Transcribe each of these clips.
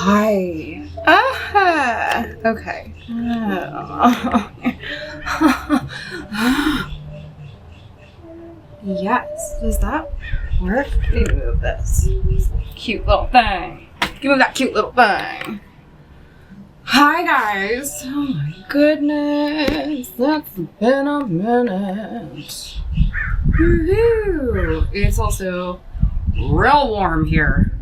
Hi. Okay. Yes. Does that work? Let me move this cute little thing. Give me that cute little thing. Hi guys. Oh my goodness. That's been a minute. Woohoo! It's also real warm here.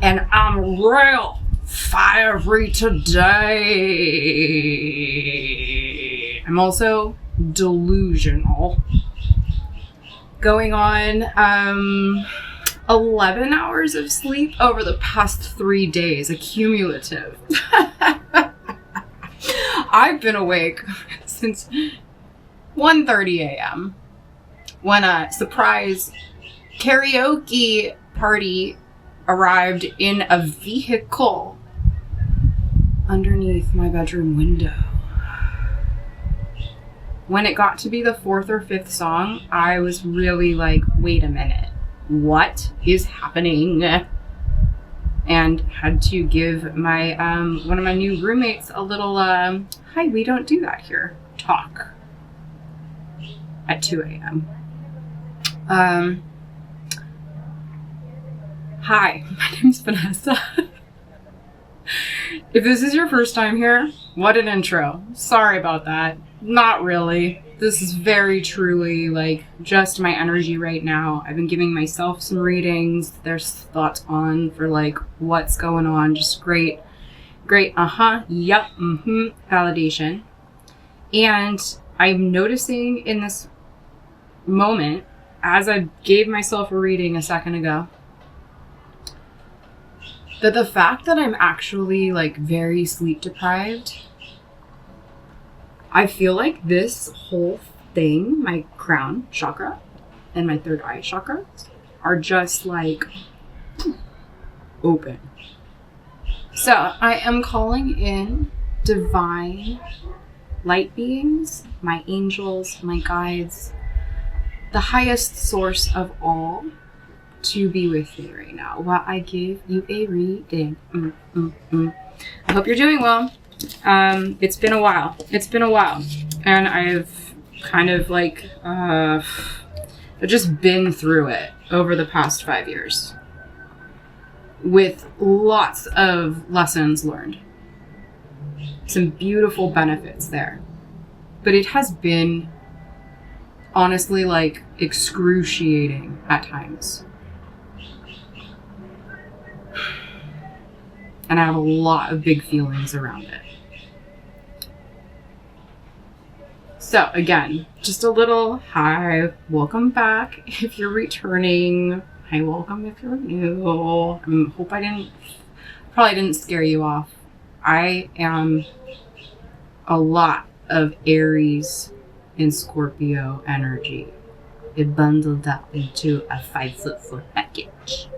And I'm real fiery today. I'm also delusional. Going on 11 hours of sleep over the past 3 days, accumulative. I've been awake since 1:30 a.m. when a surprise karaoke party arrived in a vehicle underneath my bedroom window. When it got to be the 4th or 5th song, I was really like, wait a minute, what is happening? And had to give my one of my new roommates a little hi, we don't do that here talk at 2 a.m. Hi, my name's Vanessa. If this is your first time here, what an intro. Sorry about that. Not really. This is very truly like just my energy right now. I've been giving myself some readings. There's thoughts on for like what's going on. Just great, yep, validation. And I'm noticing in this moment, as I gave myself a reading a second ago, that the fact that I'm actually like very sleep deprived, I feel like this whole thing, my crown chakra and my third eye chakra are just like open. So I am calling in divine light beings, my angels, my guides, the highest source of all, to be with me right now while I give you a reading. I hope you're doing well. It's been a while. And I've kind of like I've just been through it over the past 5 years with lots of lessons learned. Some beautiful benefits there. But it has been honestly like excruciating at times. And I have a lot of big feelings around it. So again, just a little hi, welcome back if you're returning. Hi, welcome if you're new. Hope I probably didn't scare you off. I am a lot of Aries and Scorpio energy. It bundled up into a 5-foot package.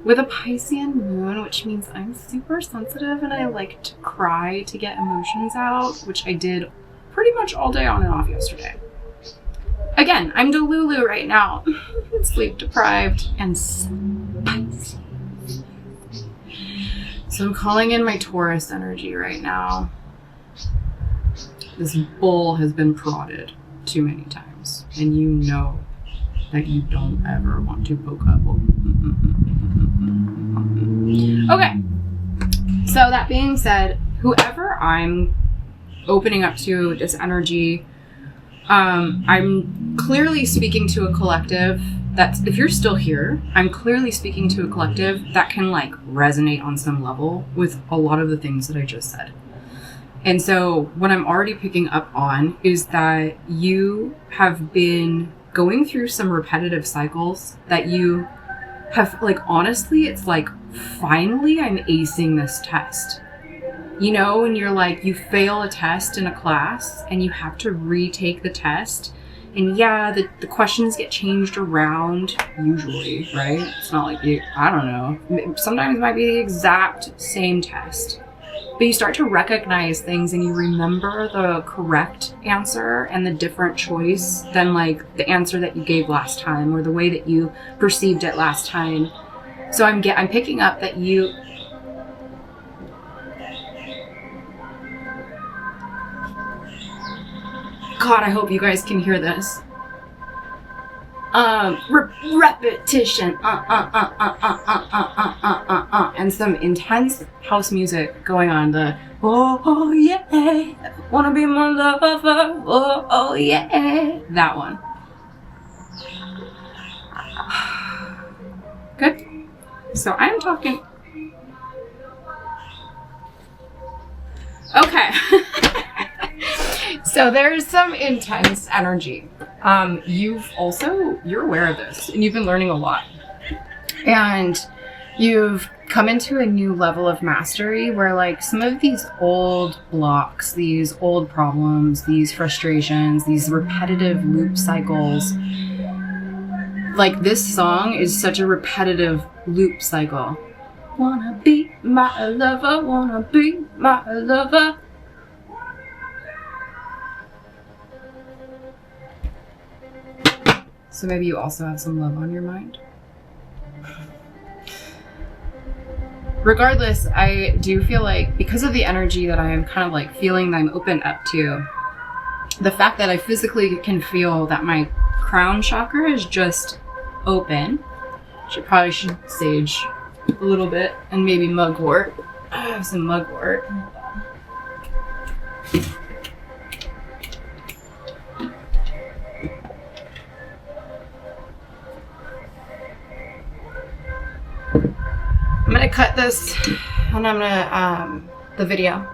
With a Piscean moon, which means I'm super sensitive and I like to cry to get emotions out, which I did pretty much all day on and off yesterday. Again, I'm Delulu right now. Sleep deprived and spicy. So I'm calling in my Taurus energy right now. This bull has been prodded too many times, and you know that you don't ever want to poke a bull. Okay, so that being said, whoever I'm opening up to this energy, I'm clearly speaking to a collective that's, if you're still here, I'm clearly speaking to a collective that can like resonate on some level with a lot of the things that I just said. And so what I'm already picking up on is that you have been going through some repetitive cycles that you have, like, honestly, it's like, finally I'm acing this test. You know, when you're like, you fail a test in a class and you have to retake the test. And yeah, the questions get changed around, usually, right? It's not like you, I don't know. Sometimes it might be the exact same test. But you start to recognize things and you remember the correct answer and the different choice than like the answer that you gave last time or the way that you perceived it last time. So I'm picking up that you God, I hope you guys can hear this. Repetition. And some intense house music going on. The oh yeah, wanna be my lover. Oh yeah, that one. Good. So I'm talking. Okay. So there's some intense energy. You're aware of this, and you've been learning a lot. And you've come into a new level of mastery where, like, some of these old blocks, these old problems, these frustrations, these repetitive loop cycles, like, this song is such a repetitive loop cycle. Wanna be my lover, wanna be my lover. So maybe you also have some love on your mind. Regardless, I do feel like because of the energy that I am kind of like feeling that I'm open up to, the fact that I physically can feel that my crown chakra is just open. Probably should sage a little bit and maybe mugwort. I have some mugwort. I'm gonna cut this and I'm gonna, the video.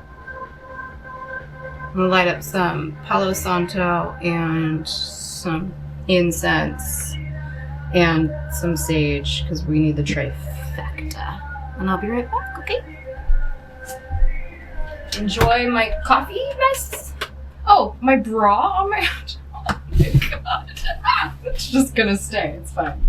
I'm gonna light up some Palo Santo and some incense and some sage because we need the trifecta. And I'll be right back, okay? Enjoy my coffee, miss. Oh, my bra on my, oh my God. It's just gonna stay, it's fine.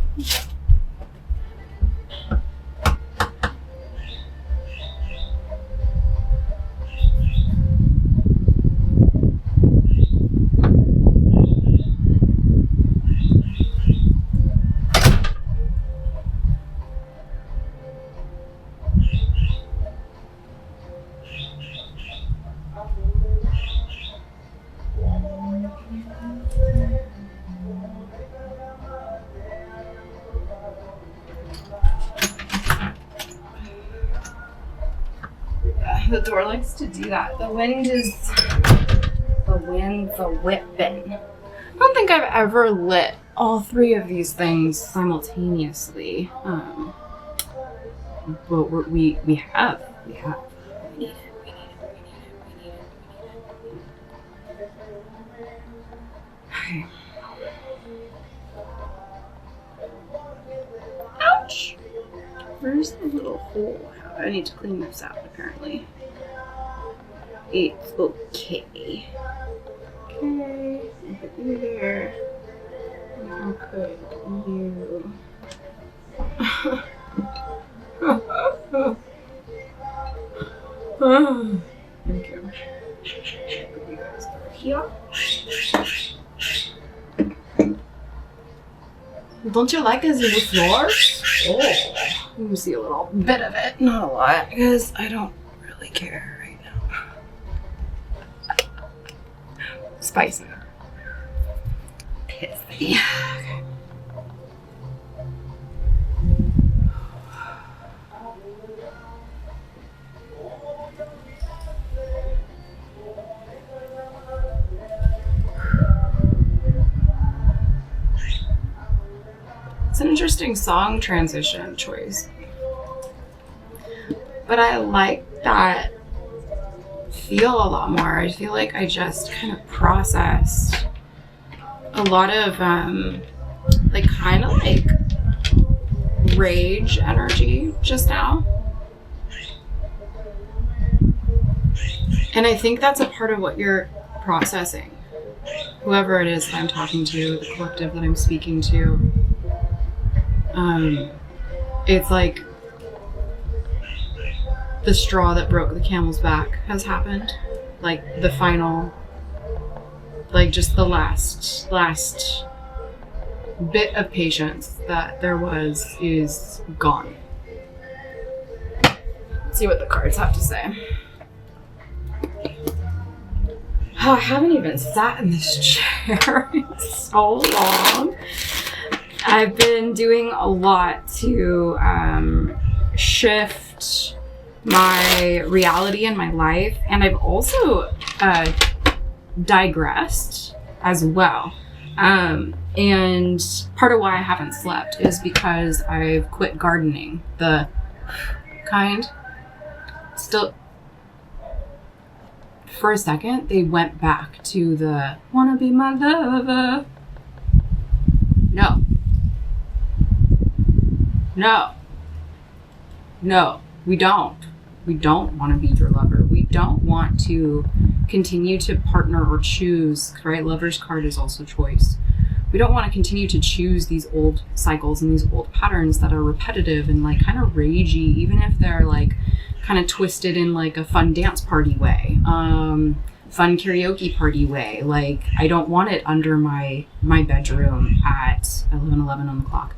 The door likes to do that. The wind's a whipping. I don't think I've ever lit all three of these things simultaneously. But we have. We need it. Okay. Ouch! Where's the little hole? I need to clean this out, apparently. It's okay. Okay, put you there. Okay, you. Thank you. Put you guys over here. Don't you like this in the floor? Oh, let me see a little bit of it, not a lot, because I don't really care right now. Spicy. Pissy. Okay. It's an interesting song transition choice. But I like that feel a lot more. I feel like I just kind of processed a lot of like kind of like rage energy just now. And I think that's a part of what you're processing. Whoever it is that I'm talking to, the collective that I'm speaking to. It's like the straw that broke the camel's back has happened. Like the final, like just the last bit of patience that there was is gone. Let's see what the cards have to say. Oh, I haven't even sat in this chair in so long. I've been doing a lot to shift my reality in my life, and I've also digressed as well. And part of why I haven't slept is because I've quit gardening, the kind. Still, for a second, they went back to the wanna be my lover. No. No, we don't. We don't want to be your lover. We don't want to continue to partner or choose, right? Lover's card is also choice. We don't want to continue to choose these old cycles and these old patterns that are repetitive and like kind of ragey, even if they're like kind of twisted in like a fun dance party way, fun karaoke party way. Like, I don't want it under my bedroom at 11:11 on the clock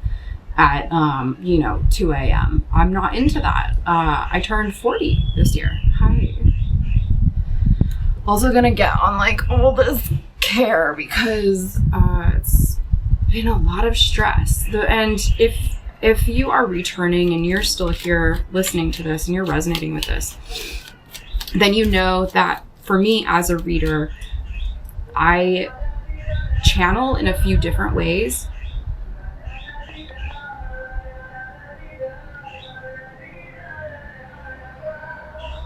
at 2 a.m. I'm not into that. I turned 40 this year. Hi. Also gonna get on like all this care because it's been a lot of stress. And if you are returning and you're still here listening to this and you're resonating with this, then you know that for me as a reader, I channel in a few different ways.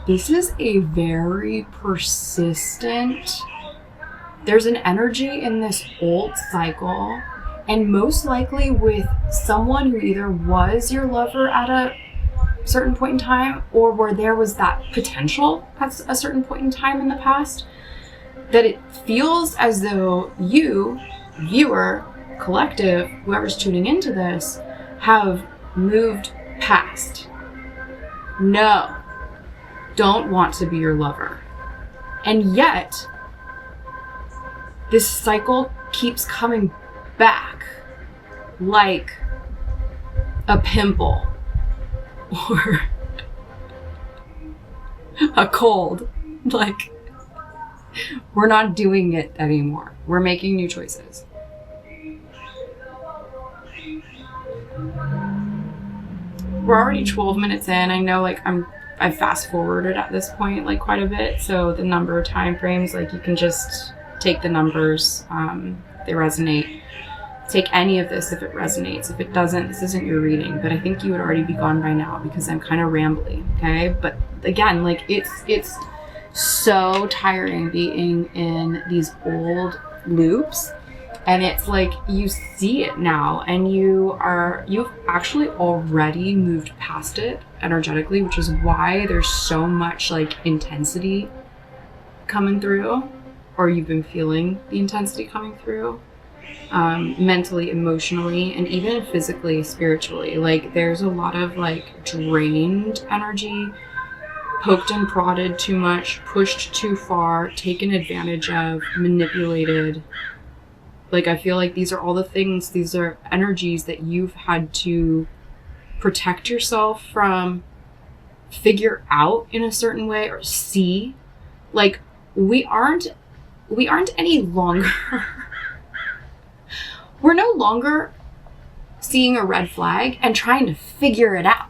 This is a very persistent, there's an energy in this old cycle, and most likely with someone who either was your lover at a certain point in time or where there was that potential at a certain point in time in the past, that it feels as though you, viewer, collective, whoever's tuning into this, have moved past. No. Don't want to be your lover. And yet, this cycle keeps coming back like a pimple or a cold. Like, we're not doing it anymore. We're making new choices. We're already 12 minutes in. I know, like, I fast forwarded at this point like quite a bit, so the number of time frames, like, you can just take the numbers, they resonate. Take any of this if it resonates. If it doesn't, this isn't your reading, but I think you would already be gone by now because I'm kind of rambly, okay? But again, like, it's so tiring being in these old loops, and it's like you see it now and you've actually already moved past it energetically, which is why there's so much like intensity coming through, or you've been feeling the intensity coming through, mentally, emotionally, and even physically, spiritually. Like, there's a lot of like drained energy, poked and prodded too much, pushed too far, taken advantage of, manipulated. Like, I feel like these are all the things, these are energies that you've had to protect yourself from, figure out in a certain way, or see. Like, we aren't any longer, we're no longer seeing a red flag and trying to figure it out.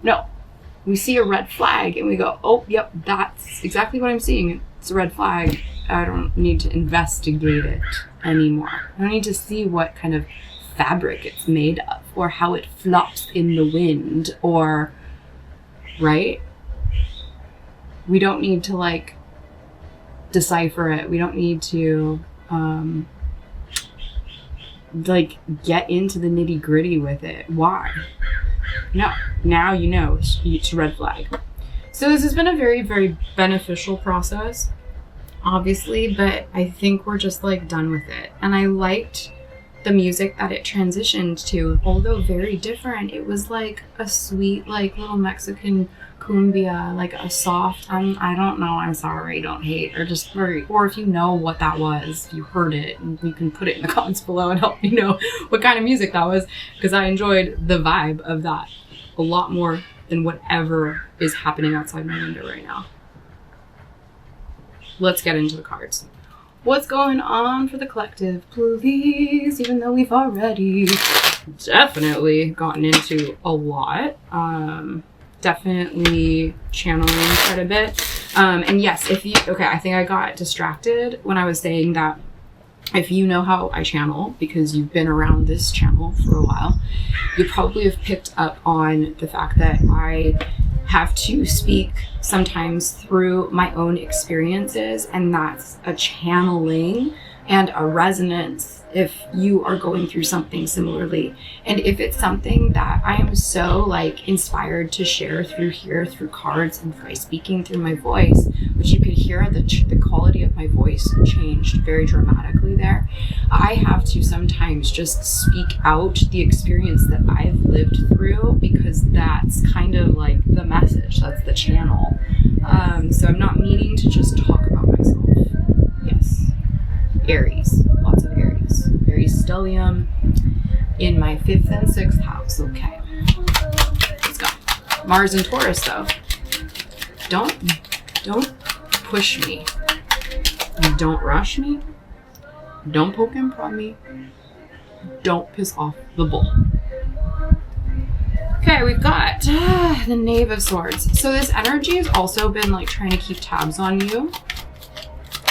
No, we see a red flag and we go, oh, yep, that's exactly what I'm seeing. It's a red flag. I don't need to investigate it anymore. I don't need to see what kind of fabric it's made of or how it flops in the wind, or, right? We don't need to like decipher it. We don't need to like get into the nitty gritty with it. Why? No, now you know it's a red flag. So this has been a very, very beneficial process, obviously, but I think we're just like done with it. And I liked the music that it transitioned to, although very different. It was like a sweet, like little Mexican cumbia, like a soft, I don't know, I'm sorry, don't hate, or just very, or if you know what that was, if you heard it, you can put it in the comments below and help me know what kind of music that was, because I enjoyed the vibe of that a lot more than whatever is happening outside my window right now. let's get into the cards. What's going on for the collective, please? Even though we've already definitely gotten into a lot. Definitely channeling quite a bit. And yes, I think I got distracted when I was saying that if you know how I channel, because you've been around this channel for a while, you probably have picked up on the fact that I have to speak sometimes through my own experiences, and that's a channeling and a resonance if you are going through something similarly. And if it's something that I am so like inspired to share through here, through cards and by speaking through my voice, which you could hear the quality of my voice changed very dramatically there. I have to sometimes just speak out the experience that I've lived through, because that's kind of like the message, that's the channel. So I'm not meaning to just talk about myself. Yes. Aries, lots of Aries. Aries stellium in my 5th and 6th house. Okay, let's go. Mars and Taurus though. Don't push me. Don't rush me. Don't poke and prod me. Don't piss off the bull. Okay, we've got the Knave of Swords. So this energy has also been like trying to keep tabs on you.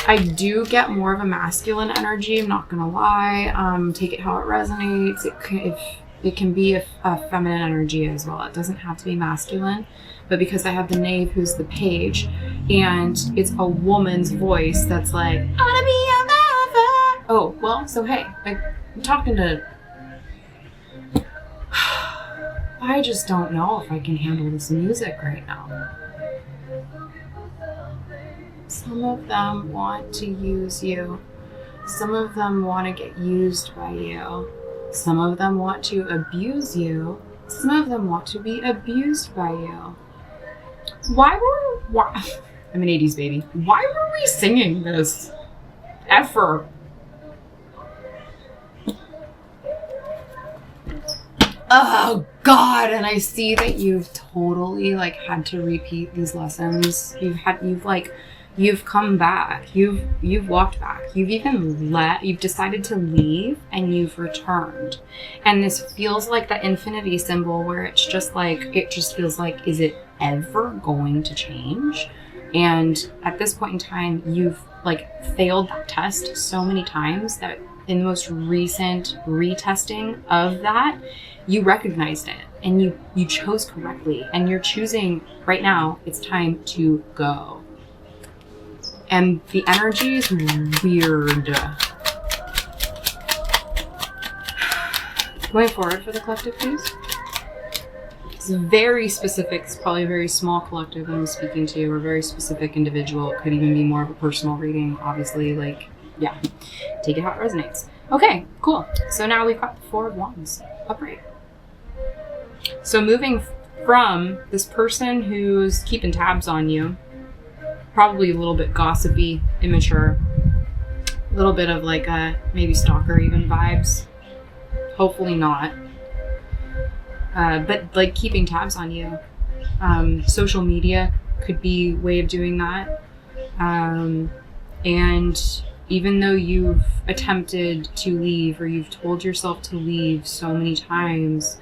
I do get more of a masculine energy, I'm not gonna lie. Take it how it resonates. It can be a feminine energy as well. It doesn't have to be masculine. But because I have the Knave, who's the page, and it's a woman's voice that's like, I wanna be a lover. Oh, well, so hey, I'm talking to... I just don't know if I can handle this music right now. Some of them want to use you. Some of them want to get used by you. Some of them want to abuse you. Some of them want to be abused by you. Why? I'm an 80s baby. Why were we singing this? Ever? Oh God, and I see that you've totally like had to repeat these lessons. You've come back. You've walked back. You've even you've decided to leave and you've returned. And this feels like the infinity symbol where it's just like, it just feels like, is it ever going to change? And at this point in time, you've like failed that test so many times that in the most recent retesting of that, you recognized it and you chose correctly, and you're choosing right now, it's time to go. And the energy is weird. Going forward for the collective, please. It's very specific. It's probably a very small collective I'm speaking to, or a very specific individual. It could even be more of a personal reading, obviously. Like, yeah, take it how it resonates. Okay, cool. So now we've got the 4 of Wands upright. So moving from this person who's keeping tabs on you, probably a little bit gossipy, immature, a little bit of like a maybe stalker even vibes. Hopefully not. But like keeping tabs on you. Social media could be a way of doing that. And even though you've attempted to leave, or you've told yourself to leave so many times,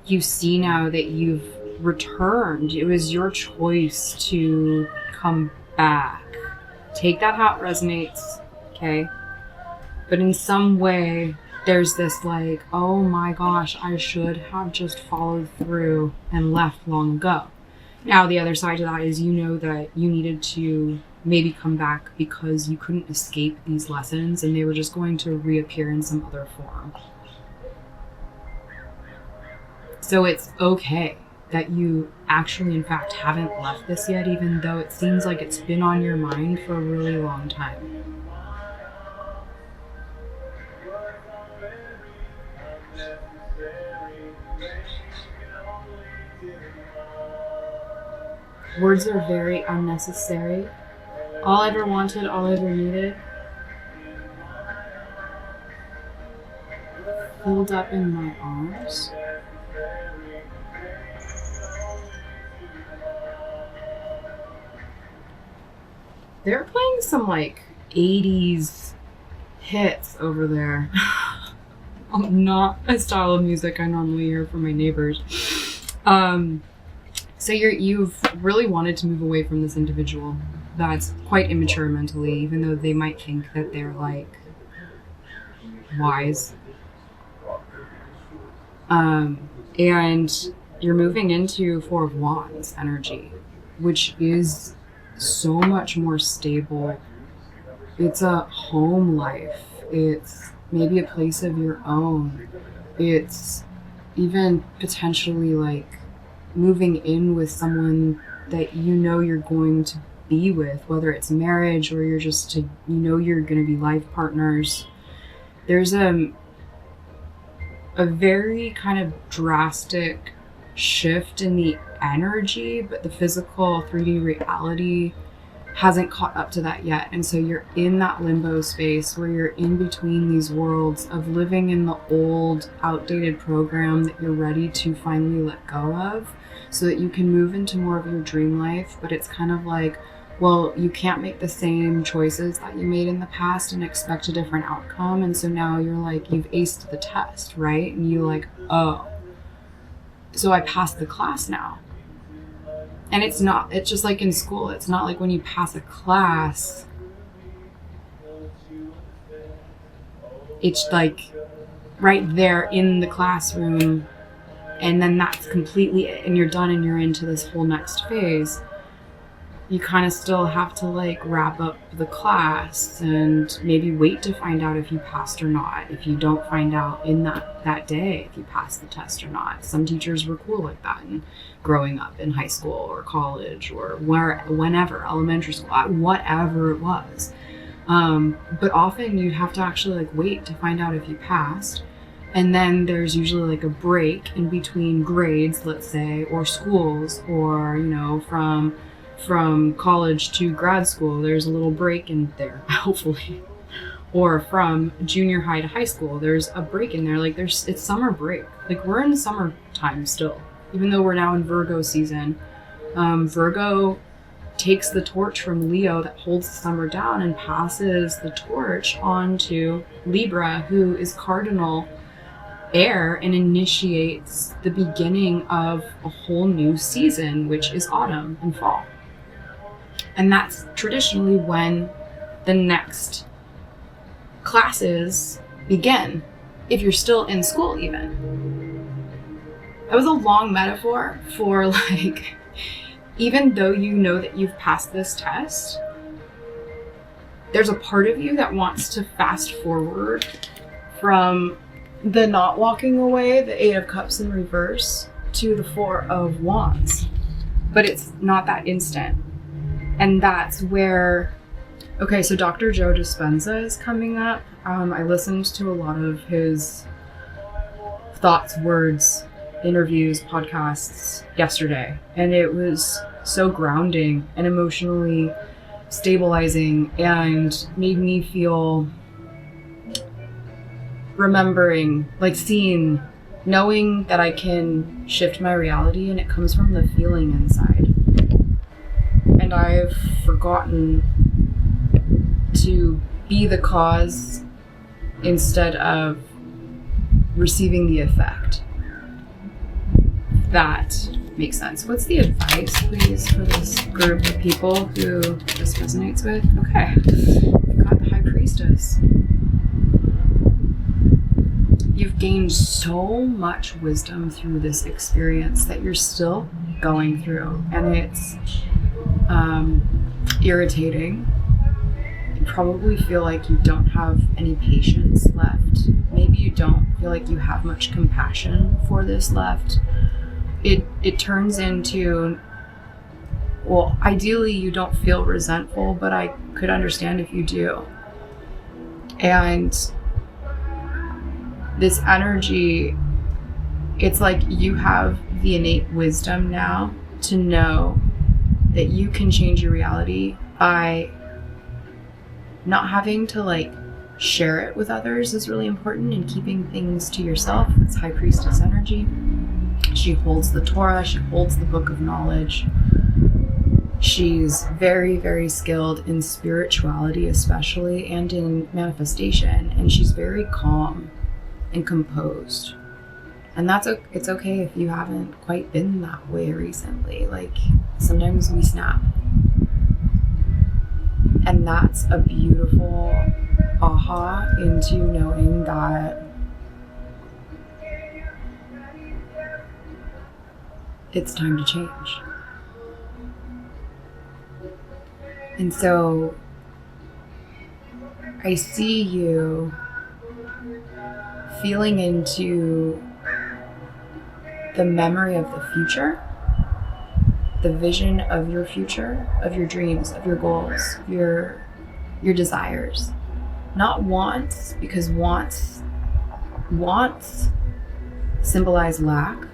you see now that you've returned. It was your choice to come back. Take that how it resonates, okay? But in some way, there's this like, oh my gosh, I should have just followed through and left long ago. Now, the other side to that is, you know that you needed to maybe come back because you couldn't escape these lessons and they were just going to reappear in some other form. So it's okay that you actually, in fact, haven't left this yet, even though it seems like it's been on your mind for a really long time. Words are very unnecessary. All I ever wanted, all I ever needed, filled up in my arms. They're playing some like 80s hits over there. Not a style of music I normally hear from my neighbors. So you've really wanted to move away from this individual that's quite immature mentally, even though they might think that they're like wise. And you're moving into Four of Wands energy, which is so much more stable. It's a home life. It's maybe a place of your own. It's even potentially like moving in with someone that you know you're going to be with, whether it's marriage or you're just to, you know, you're going to be life partners. There's a very kind of drastic shift in the energy, but the physical 3D reality hasn't caught up to that yet. And so you're in that limbo space where you're in between these worlds of living in the old, outdated program that you're ready to finally let go of so that you can move into more of your dream life. But it's kind of like, well, you can't make the same choices that you made in the past and expect a different outcome. And so now you're like, you've aced the test, right? And you're like, oh, so I passed the class now. And it's just like in school. It's not like when you pass a class, it's like right there in the classroom, and then that's completely it, and you're done and you're into this whole next phase. You kind of still have to like wrap up the class and maybe wait to find out if you passed or not. If you don't find out in that day if you passed the test or not. Some teachers were cool like that, and growing up in high school or college or whenever, elementary school, whatever it was. But often you have to actually like wait to find out if you passed. And then there's usually like a break in between grades, let's say, or schools, or, you know, from college to grad school, there's a little break in there, hopefully. Or from junior high to high school, there's a break in there. Like it's summer break. Like we're in summertime still, even though we're now in Virgo season. Virgo takes the torch from Leo that holds the summer down and passes the torch on to Libra, who is cardinal air and initiates the beginning of a whole new season, which is autumn and fall. And that's traditionally when the next classes begin, if you're still in school even. That was a long metaphor for like, even though you know that you've passed this test, there's a part of you that wants to fast forward from the not walking away, the 8 of Cups in reverse, to the 4 of Wands. But it's not that instant. And that's where, okay, so Dr. Joe Dispenza is coming up. I listened to a lot of his thoughts, words, interviews, podcasts yesterday, and it was so grounding and emotionally stabilizing and made me feel, remembering, like seeing, knowing that I can shift my reality, and it comes from the feeling inside. And I've forgotten to be the cause instead of receiving the effect. That makes sense. What's the advice, please, for this group of people who this resonates with? Okay, we've got the High Priestess. You've gained so much wisdom through this experience that you're still going through, and it's irritating. You probably feel like you don't have any patience left. Maybe you don't feel like you have much compassion for this left. It turns into, well, ideally you don't feel resentful, but I could understand if you do. And this energy, it's like you have the innate wisdom now to know that you can change your reality by not having to like share it with others is really important, and keeping things to yourself. It's High Priestess energy. She holds the Torah, she holds the book of knowledge. She's very, very skilled in spirituality, especially, and in manifestation. And she's very calm and composed. And it's okay if you haven't quite been that way recently. Like, sometimes we snap. And that's a beautiful aha into knowing that it's time to change. And so I see you feeling into the memory of the future, the vision of your future, of your dreams, of your goals, your desires. Not wants, because wants symbolize lack.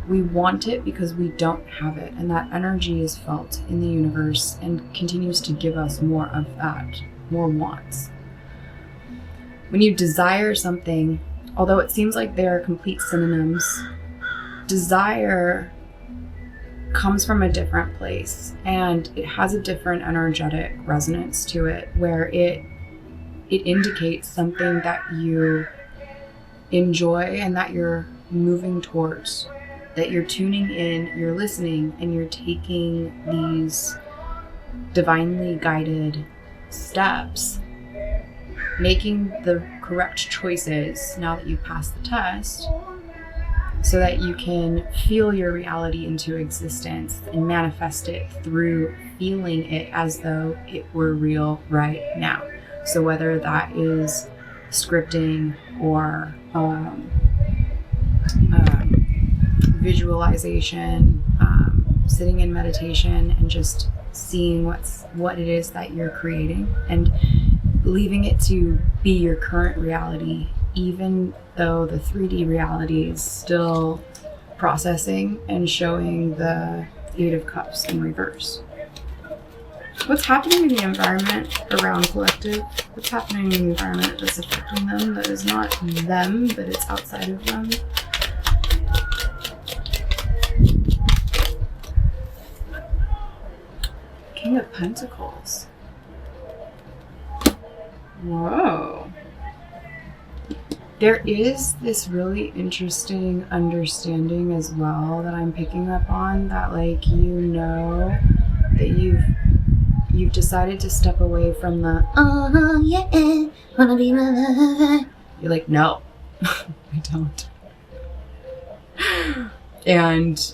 We want it because we don't have it, and that energy is felt in the universe and continues to give us more of that, more wants. When you desire something, although it seems like they are complete synonyms, desire comes from a different place, and it has a different energetic resonance to it, where it indicates something that you enjoy and that you're moving towards, that you're tuning in, you're listening, and you're taking these divinely guided steps, making the correct choices now that you've passed the test, so that you can feel your reality into existence and manifest it through feeling it as though it were real right now. So whether that is scripting or visualization, sitting in meditation and just seeing what it is that you're creating and leaving it to be your current reality, even though the 3D reality is still processing and showing the Eight of Cups in reverse. What's happening in the environment around collective? What's happening in the environment that's affecting them that is not them, but it's outside of them? King of Pentacles. Whoa. There is this really interesting understanding as well that I'm picking up on, that like, you know, that you've decided to step away from the oh yeah, wanna be my lover. You're like, no, I don't. And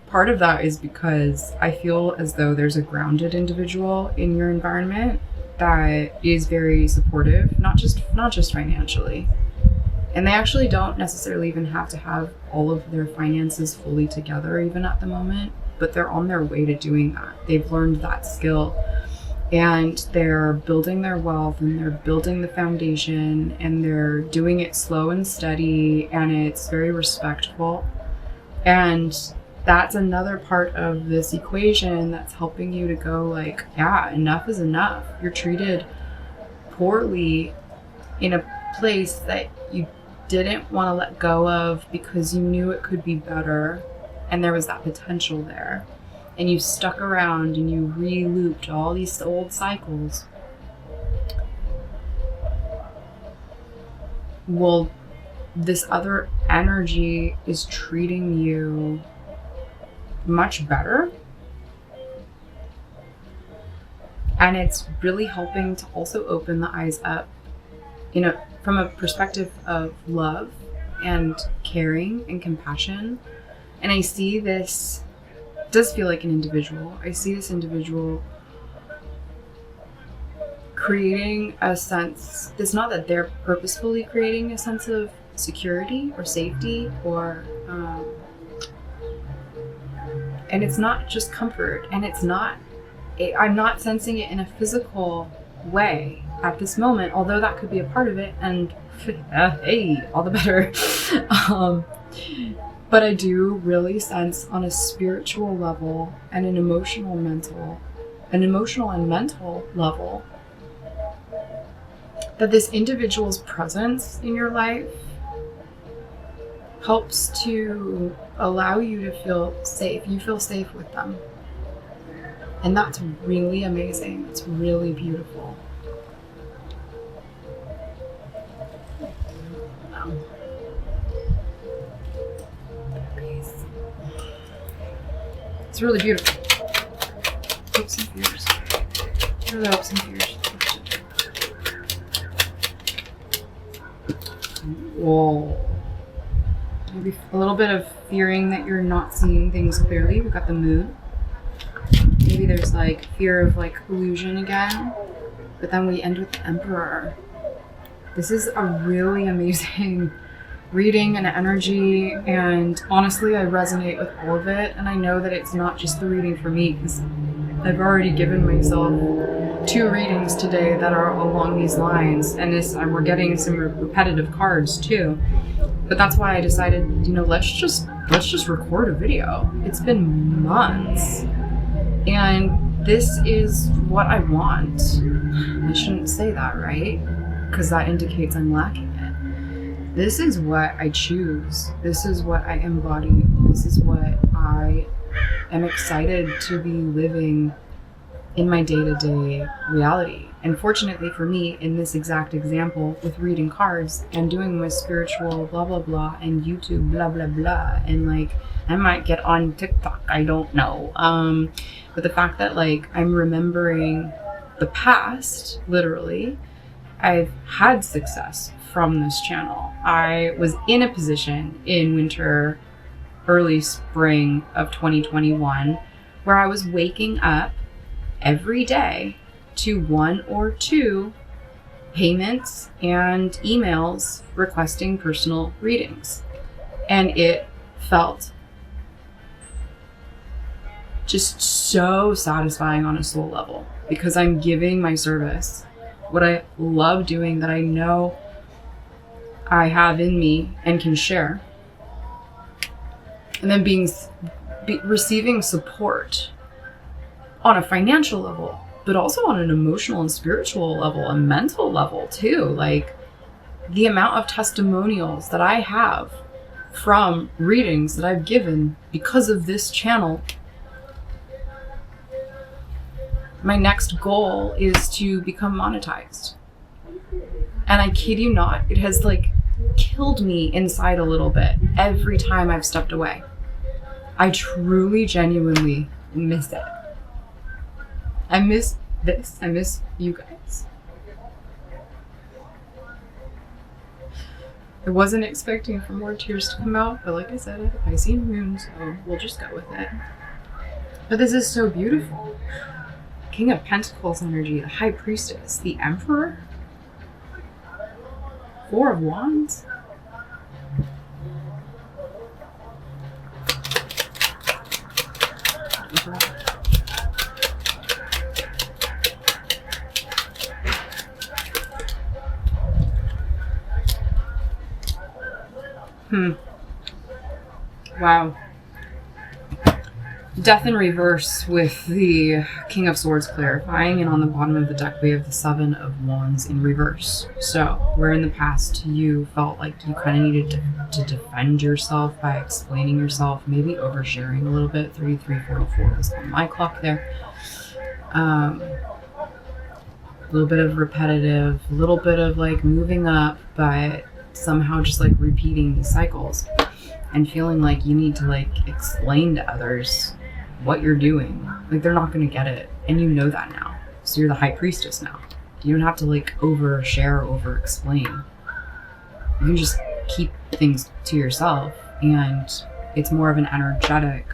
part of that is because I feel as though there's a grounded individual in your environment that is very supportive, not just financially. And they actually don't necessarily even have to have all of their finances fully together even at the moment, but they're on their way to doing that. They've learned that skill, and they're building their wealth, and they're building the foundation, and they're doing it slow and steady, and it's very respectful. And that's another part of this equation that's helping you to go like, yeah, enough is enough. You're treated poorly in a place that you didn't want to let go of because you knew it could be better and there was that potential there. And you stuck around and you re-looped all these old cycles. Well, this other energy is treating you much better, and it's really helping to also open the eyes up, from a perspective of love and caring and compassion. And I see this, it does feel like an individual. I see this individual creating a sense, it's not that they're purposefully creating a sense of security or safety or and it's not just comfort, and I'm not sensing it in a physical way at this moment, although that could be a part of it, and hey, all the better. But I do really sense on a spiritual level and an emotional and mental level that this individual's presence in your life helps to allow you to feel safe. You feel safe with them. And that's really amazing. It's really beautiful. Wow. It's really beautiful. Hopes and fears. Really hopes and fears. Whoa. Maybe a little bit of fearing that you're not seeing things clearly. We've got the moon. Maybe there's like fear of like illusion again. But then we end with the Emperor. This is a really amazing reading and energy, and honestly I resonate with all of it, and I know that it's not just the reading for me because I've already given myself 2 readings today that are along these lines, and we're getting some repetitive cards too. But that's why I decided, let's just record a video. It's been months, and this is what I want. I shouldn't say that, right? Because that indicates I'm lacking it. This is what I choose. This is what I embody. This is what I am excited to be living in my day-to-day reality. And fortunately for me, in this exact example, with reading cards and doing my spiritual blah blah blah and YouTube blah blah blah, and like I might get on TikTok, I don't know. But the fact that like I'm remembering the past, literally, I've had success from this channel. I was in a position in winter, early spring of 2021, where I was waking up every day to 1 or 2 payments and emails requesting personal readings. And it felt just so satisfying on a soul level because I'm giving my service what I love doing, that I know I have in me and can share. And then receiving support on a financial level, but also on an emotional and spiritual level, a mental level too. Like the amount of testimonials that I have from readings that I've given because of this channel. My next goal is to become monetized. And I kid you not, it has like killed me inside a little bit every time I've stepped away. I truly, genuinely miss it. I miss this. I miss you guys. I wasn't expecting for more tears to come out, but like I said, I have a Piscean moon, so we'll just go with it. But this is so beautiful. King of Pentacles energy, the High Priestess, the Emperor, 4 of Wands. Wow. Death in reverse with the King of Swords clarifying, and on the bottom of the deck we have the 7 of Wands in reverse. So where in the past you felt like you kind of needed to defend yourself by explaining yourself, maybe oversharing a little bit. 3344 is on my clock there. A little bit of repetitive, a little bit of like moving up, but somehow just like repeating these cycles and feeling like you need to like explain to others what you're doing. Like they're not going to get it, and you know that now. So you're the High Priestess now. You don't have to like overshare, over explain. You can just keep things to yourself, and it's more of an energetic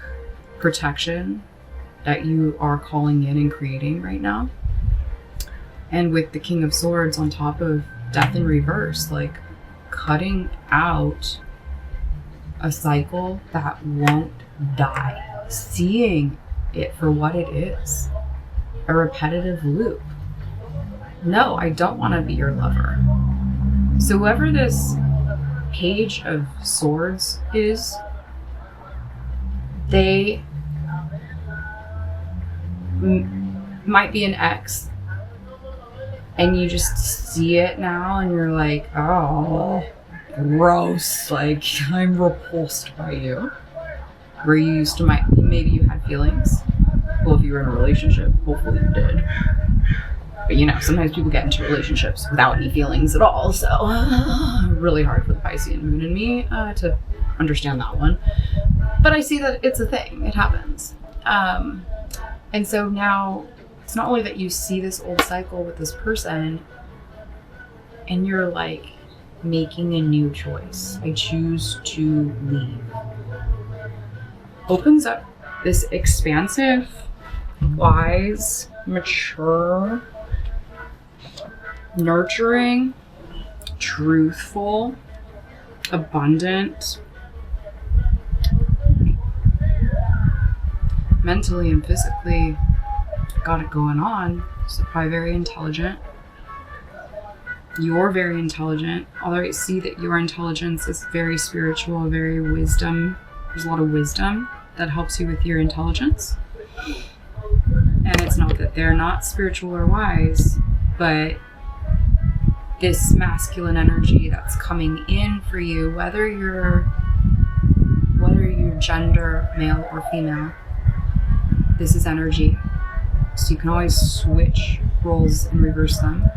protection that you are calling in and creating right now. And with the King of Swords on top of Death in reverse, like cutting out a cycle that won't die, seeing it for what it is, a repetitive loop. No, I don't want to be your lover. So whoever this Page of Swords is, they might be an ex, and you just see it now and you're like, oh, gross, like I'm repulsed by you. Where you used to maybe you had feelings, Well, if you were in a relationship, hopefully you did. But you know, sometimes people get into relationships without any feelings at all. So really hard for the Piscean moon in me to understand that one. But I see that it's a thing. It happens. And so now it's not only that you see this old cycle with this person and you're like making a new choice. I choose to leave. Opens up this expansive, wise, mature, nurturing, truthful, abundant, mentally and physically got it going on. So probably very intelligent. You're very intelligent, although I see that your intelligence is very spiritual, very wisdom. There's a lot of wisdom that helps you with your intelligence. And it's not that they're not spiritual or wise, but this masculine energy that's coming in for you, whether you're gender, male or female, this is energy. So you can always switch roles and reverse them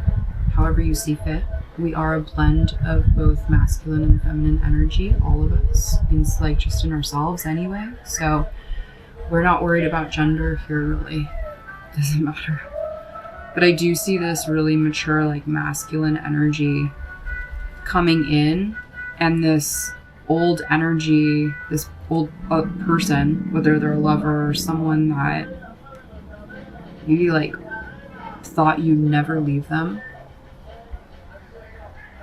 however you see fit. We are a blend of both masculine and feminine energy, all of us. It's like just in ourselves anyway. So we're not worried about gender here, really. It doesn't matter. But I do see this really mature, like masculine energy coming in, and this old energy, this old person, whether they're a lover or someone that maybe like thought you'd never leave them,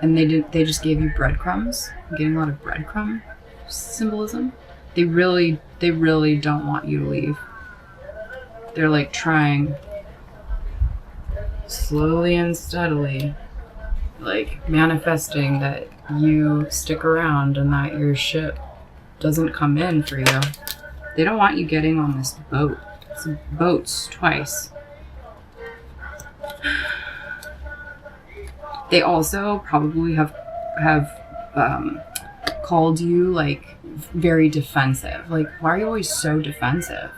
and they just gave you breadcrumbs. I'm getting a lot of breadcrumb symbolism. They really don't want you to leave. They're like trying slowly and steadily, like manifesting that you stick around and that your ship doesn't come in for you. They don't want you getting on this boat. It's boats twice. They also probably have called you like very defensive. Like, why are you always so defensive?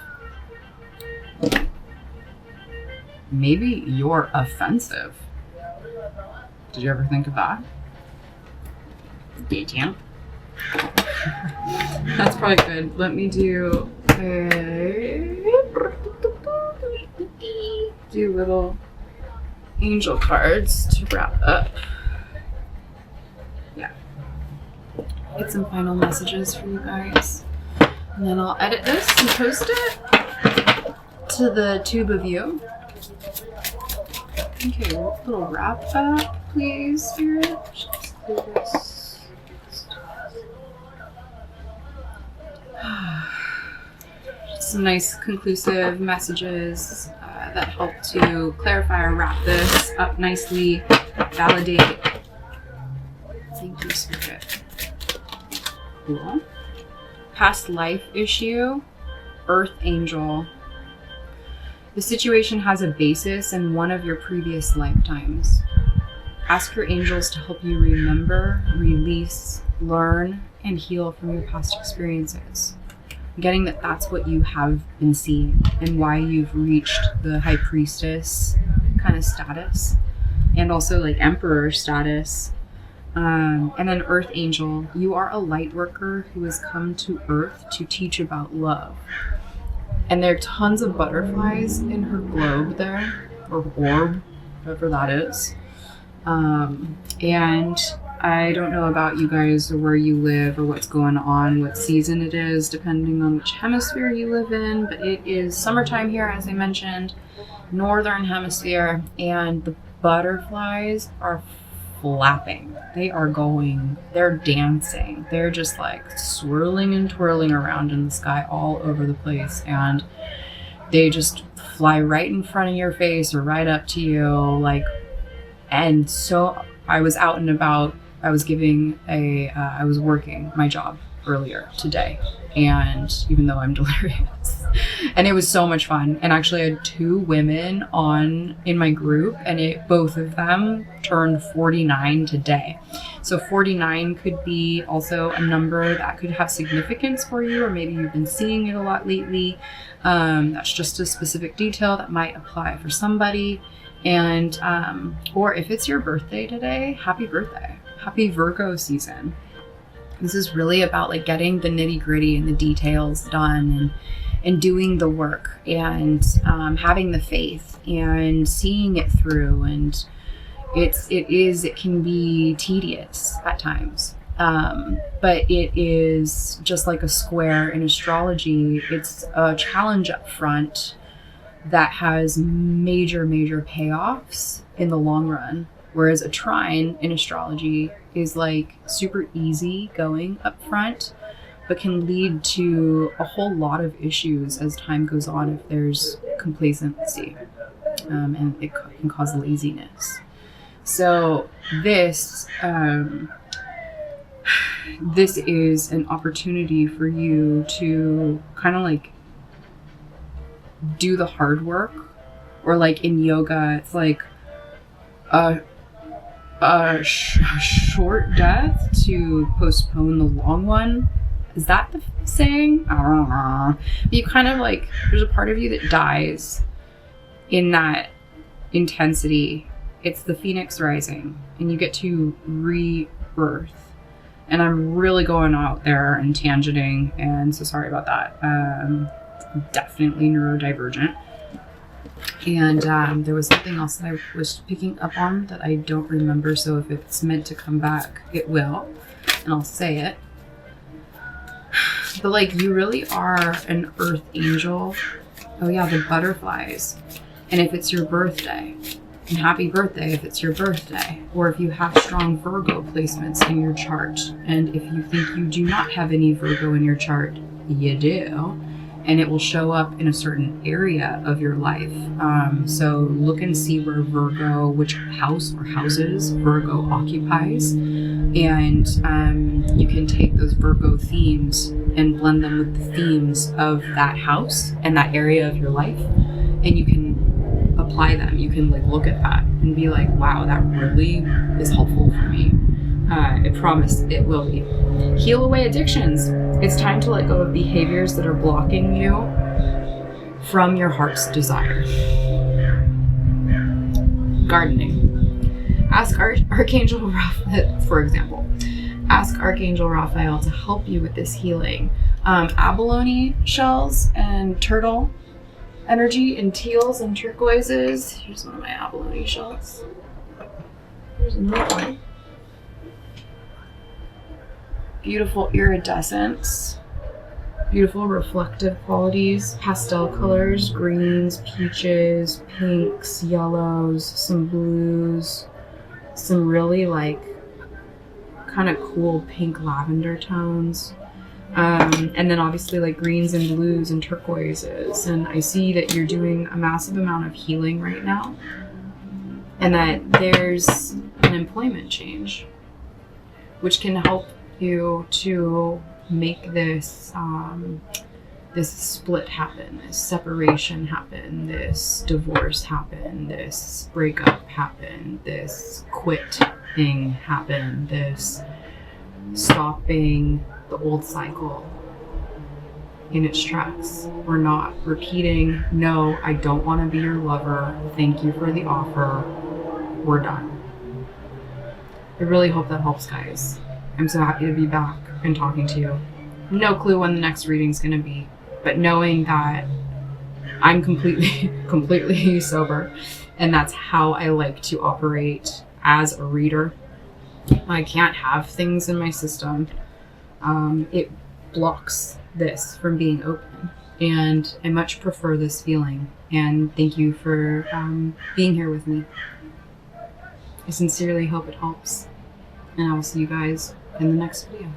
Maybe you're offensive. Did you ever think of that? Did you? That's probably good. Let me do little angel cards to wrap up. Yeah. Get some final messages for you guys. And then I'll edit this and post it to the tube of you. Okay, a little wrap up, please, Spirit. Just clear this. Some nice conclusive messages that help to clarify or wrap this up nicely, validate. Thank you, Spirit. Cool. Past life issue, Earth Angel. The situation has a basis in one of your previous lifetimes. Ask your angels to help you remember, release, learn, and heal from your past experiences. I'm getting that that's what you have been seeing and why you've reached the High Priestess kind of status, and also like Emperor status. And then Earth Angel, you are a light worker who has come to Earth to teach about love. And there are tons of butterflies in her globe there, or orb, whatever that is. And I don't know about you guys or where you live or what's going on, what season it is, depending on which hemisphere you live in, but it is summertime here, as I mentioned, northern hemisphere, and the butterflies are flapping. They're dancing. They're just like swirling and twirling around in the sky all over the place, and they just fly right in front of your face or right up to you, like. And so I was out and about. I was working my job earlier today, and even though I'm delirious, And it was so much fun. And actually I had 2 women in my group, and both of them turned 49 today. So 49 could be also a number that could have significance for you, or maybe you've been seeing it a lot lately. That's just a specific detail that might apply for somebody. And or if it's your birthday today, happy birthday. Happy Virgo season. This is really about like getting the nitty gritty and the details done, and doing the work, and having the faith and seeing it through. And it can be tedious at times. But it is just like a square in astrology. It's a challenge up front that has major payoffs in the long run. Whereas a trine in astrology is like super easy going up front, but can lead to a whole lot of issues as time goes on if there's complacency, and it can cause laziness. So this is an opportunity for you to kind of like do the hard work, or like in yoga, it's like a short death to postpone the long one. Is that the saying? I don't know. But you kind of like, there's a part of you that dies in that intensity. It's the phoenix rising, and you get to rebirth. And I'm really going out there and tangenting, and so sorry about that. Definitely neurodivergent. And there was something else that I was picking up on that I don't remember, so if it's meant to come back, it will, and I'll say it. But like, you really are an earth angel. Oh yeah, the butterflies. And if it's your birthday, and happy birthday if it's your birthday, or if you have strong Virgo placements in your chart, and if you think you do not have any Virgo in your chart, you do. And it will show up in a certain area of your life. So look and see where Virgo, which house or houses Virgo occupies. And you can take those Virgo themes and blend them with the themes of that house and that area of your life. And you can apply them. You can like look at that and be like, wow, that really is helpful for me. I promise it will be. Heal away addictions. It's time to let go of behaviors that are blocking you from your heart's desire. Gardening. Ask Archangel Raphael, for example. Ask Archangel Raphael to help you with this healing. Abalone shells and turtle energy and teals and turquoises. Here's one of my abalone shells. Here's another one. Beautiful iridescence, beautiful reflective qualities, pastel colors, greens, peaches, pinks, yellows, some blues, some really like kind of cool pink lavender tones. And then obviously like greens and blues and turquoises. And I see that you're doing a massive amount of healing right now, and that there's an employment change, which can help you to make this this split happen, this separation happen, this divorce happen, this breakup happen, this quit thing happen, this stopping the old cycle in its tracks. We're not repeating, no, I don't want to be your lover, thank you for the offer, we're done. I really hope that helps, guys. I'm so happy to be back and talking to you. No clue when the next reading's going to be, but knowing that I'm completely sober, and that's how I like to operate as a reader. I can't have things in my system. It blocks this from being open, and I much prefer this feeling. And thank you for being here with me. I sincerely hope it helps, and I will see you guys in the next video.